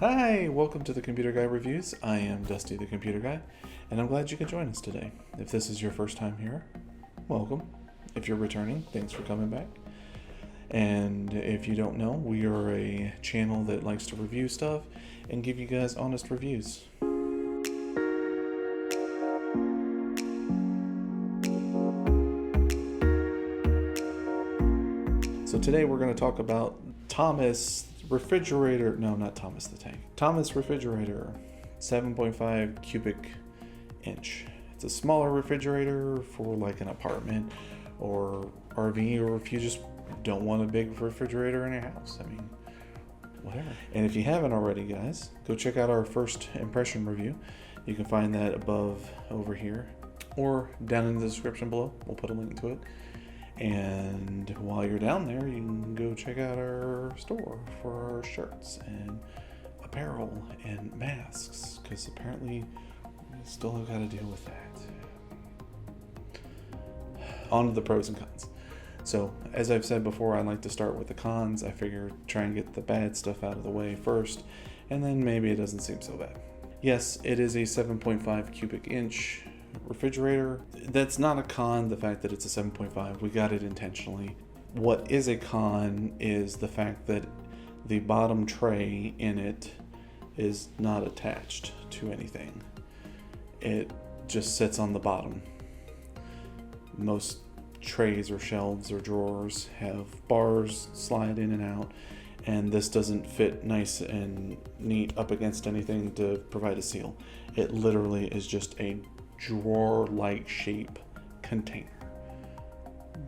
Hi, welcome to the Computer Guy Reviews. I am Dusty the Computer Guy, and I'm glad you could join us today. If this is your first time here, welcome. If you're returning, thanks for coming back. And if you don't know, we are a channel that likes to review stuff and give you guys honest reviews. So today we're going to talk about Thomas refrigerator, no, not Thomas the Tank. Thomas refrigerator, 7.5 cubic inch. It's a smaller refrigerator for like an apartment or RV, or if you just don't want a big refrigerator in your house. I mean, whatever. And if you haven't already, guys, go check out our first impression review. You can find that above over here or down in the description below. We'll put a link to it. And while you're down there, you can go check out our store for our shirts and apparel and masks, because apparently we still have got to deal with that. On to the pros and cons. So, as I've said before, I like to start with the cons. I figure try and get the bad stuff out of the way first, and then maybe it doesn't seem so bad. Yes, it is a 7.5 cubic inch refrigerator. That's not a con, the fact that it's a 7.5. We got it intentionally. What is a con is the fact that the bottom tray in it is not attached to anything. It just sits on the bottom. Most trays or shelves or drawers have bars slide in and out, and this doesn't fit nice and neat up against anything to provide a seal. It literally is just a drawer-like shape container.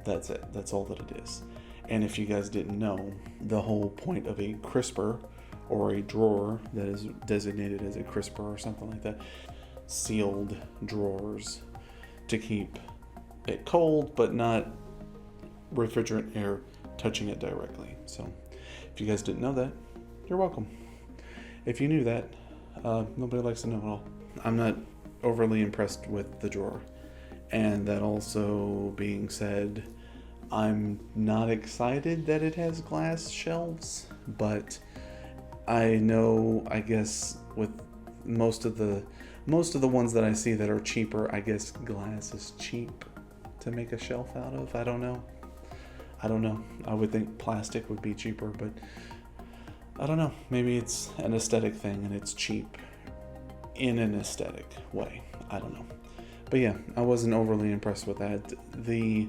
That's it. That's all that it is. And if you guys didn't know, the whole point of a crisper or a drawer that is designated as a crisper or something like that, sealed drawers to keep it cold but not refrigerant air touching it directly. So if you guys didn't know that, you're welcome. If you knew that, nobody likes to know at all. I'm not overly impressed with the drawer. And that also being said, I'm not excited that it has glass shelves, but I know, I guess with most of the ones that I see that are cheaper, I guess glass is cheap to make a shelf out of. I don't know. I would think plastic would be cheaper, but I don't know. Maybe it's an aesthetic thing and it's cheap in an aesthetic way. I don't know. But yeah, I wasn't overly impressed with that. The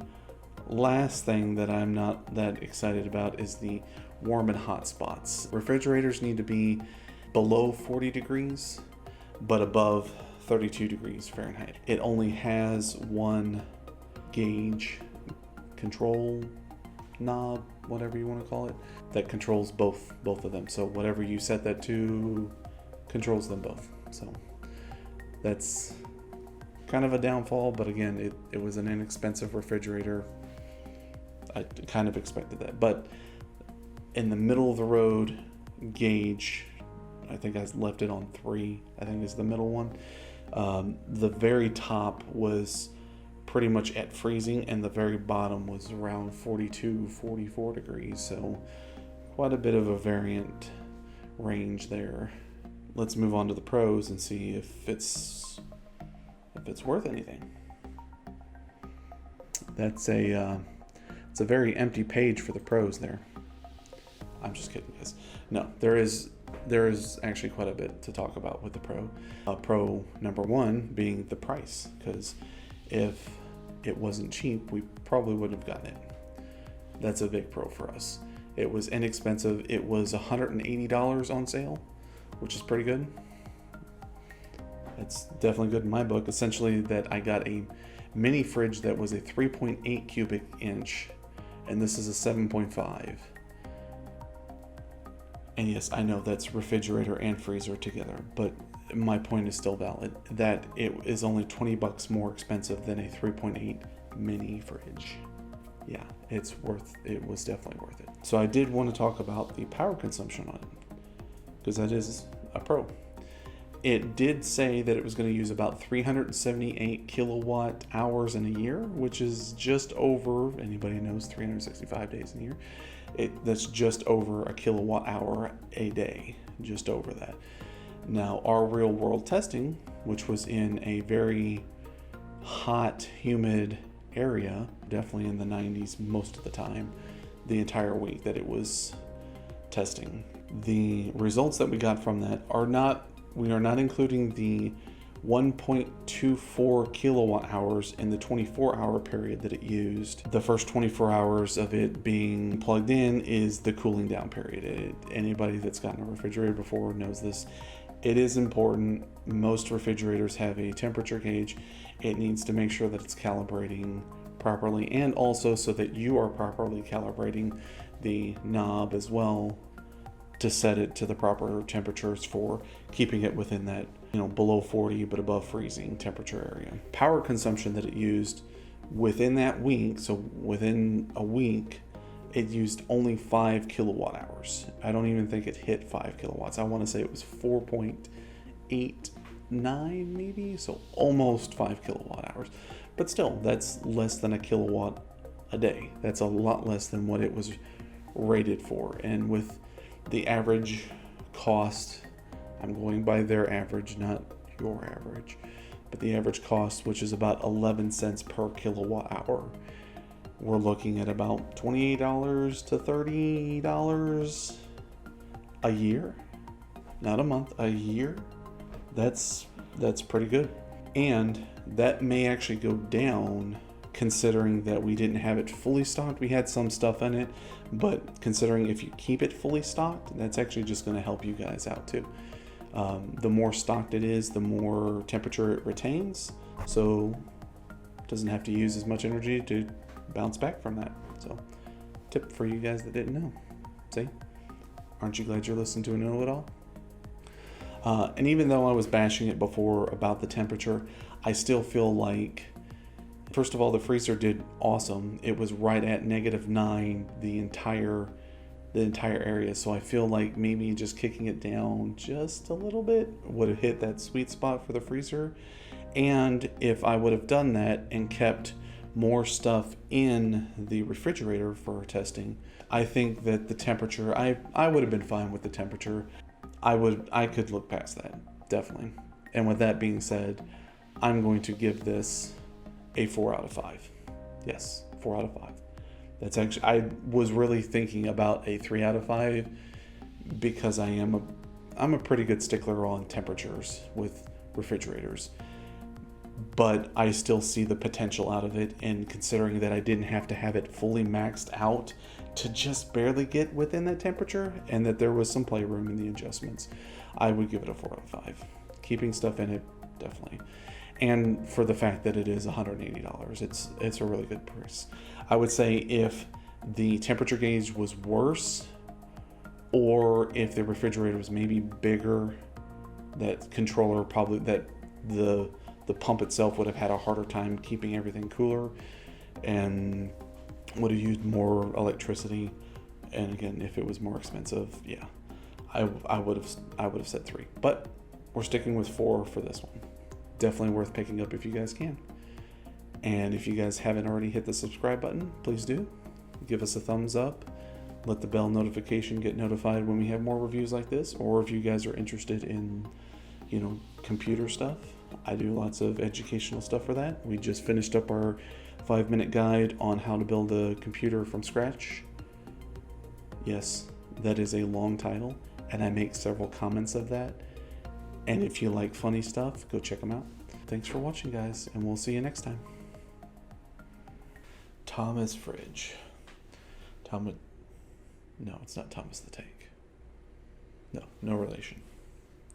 last thing that I'm not that excited about is the warm and hot spots. Refrigerators need to be below 40 degrees, but above 32 degrees Fahrenheit. It only has one gauge control knob, whatever you want to call it, that controls both of them. So whatever you set that to controls them both. So that's kind of a downfall, but again, it was an inexpensive refrigerator. I kind of expected that. But in the middle of the road gauge, I think I left it on 3, I think is the middle one. The very top was pretty much at freezing, and the very bottom was around 42, 44 degrees. So quite a bit of a variant range there. Let's move on to the pros and see if it's worth anything. It's a very empty page for the pros there. I'm just kidding, guys. No, there is actually quite a bit to talk about with the pro. Pro number 1 being the price, because if it wasn't cheap, we probably wouldn't have gotten it. That's a big pro for us. It was inexpensive. It was $180 on sale, which is pretty good. That's definitely good in my book. Essentially, that I got a mini fridge that was a 3.8 cubic inch, and this is a 7.5. And yes, I know that's refrigerator and freezer together, but my point is still valid, that it is only $20 more expensive than a 3.8 mini fridge. Yeah, it was definitely worth it. So I did want to talk about the power consumption on it, because that is a pro. It did say that it was going to use about 378 kilowatt hours in a year, which is just over, anybody knows 365 days in a year, that's just over a kilowatt hour a day. just over that. Now, our real world testing, which was in a very hot, humid area, definitely in the 90s most of the time, the entire week that it was testing. The results that we got from that we are not including the 1.24 kilowatt hours in the 24-hour period that it used. The first 24 hours of it being plugged in is the cooling down period. Anybody that's gotten a refrigerator before knows this. It is important. Most refrigerators have a temperature gauge. It needs to make sure that it's calibrating properly, and also so that you are properly calibrating the knob as well to set it to the proper temperatures for keeping it within that, below 40 but above freezing temperature area. Power consumption that it used within that week, so within a week, it used only 5 kilowatt hours. I don't even think it hit 5 kilowatts. I want to say it was 4.89 maybe, so almost 5 kilowatt hours. But still, that's less than a kilowatt a day. That's a lot less than what it was rated for. And with the average cost, I'm going by their average, not your average, but the average cost, which is about 11 cents per kilowatt hour, we're looking at about $28 to $30 a year, not a month, a year. That's pretty good. And that may actually go down, considering that we didn't have it fully stocked. We had some stuff in it, but considering if you keep it fully stocked, that's actually just going to help you guys out too. The more stocked it is, the more temperature it retains, so it doesn't have to use as much energy to bounce back from that. So, tip for you guys that didn't know. See? Aren't you glad you're listening to a know-it-all? And even though I was bashing it before about the temperature, I still feel like, first of all, the freezer did awesome. It was right at -9 the entire area. So I feel like maybe just kicking it down just a little bit would have hit that sweet spot for the freezer. And if I would have done that and kept more stuff in the refrigerator for testing, I think that the temperature, I would have been fine with the temperature. I could look past that, definitely. And with that being said, I'm going to give this a 4 out of 5. Yes, 4 out of 5. That's actually, I was really thinking about a 3 out of 5 because I'm a pretty good stickler on temperatures with refrigerators. But I still see the potential out of it, and considering that I didn't have to have it fully maxed out to just barely get within that temperature, and that there was some playroom in the adjustments, I would give it a 4 out of 5. Keeping stuff in it, definitely. And for the fact that it is $180, it's a really good price. I would say if the temperature gauge was worse, or if the refrigerator was maybe bigger, that controller probably, that the pump itself would have had a harder time keeping everything cooler and would have used more electricity. And again, if it was more expensive, yeah, I would have said 3. But we're sticking with 4 for this one. Definitely worth picking up if you guys can. And if you guys haven't already hit the subscribe button, please do. Give us a thumbs up. Let the bell notification get notified when we have more reviews like this. Or if you guys are interested in, computer stuff, I do lots of educational stuff for that. We just finished up our 5-minute guide on how to build a computer from scratch. Yes, that is a long title, and I make several comments of that. And if you like funny stuff, go check them out. Thanks for watching, guys, and we'll see you next time. Thomas Fridge. No, it's not Thomas the Tank. No relation.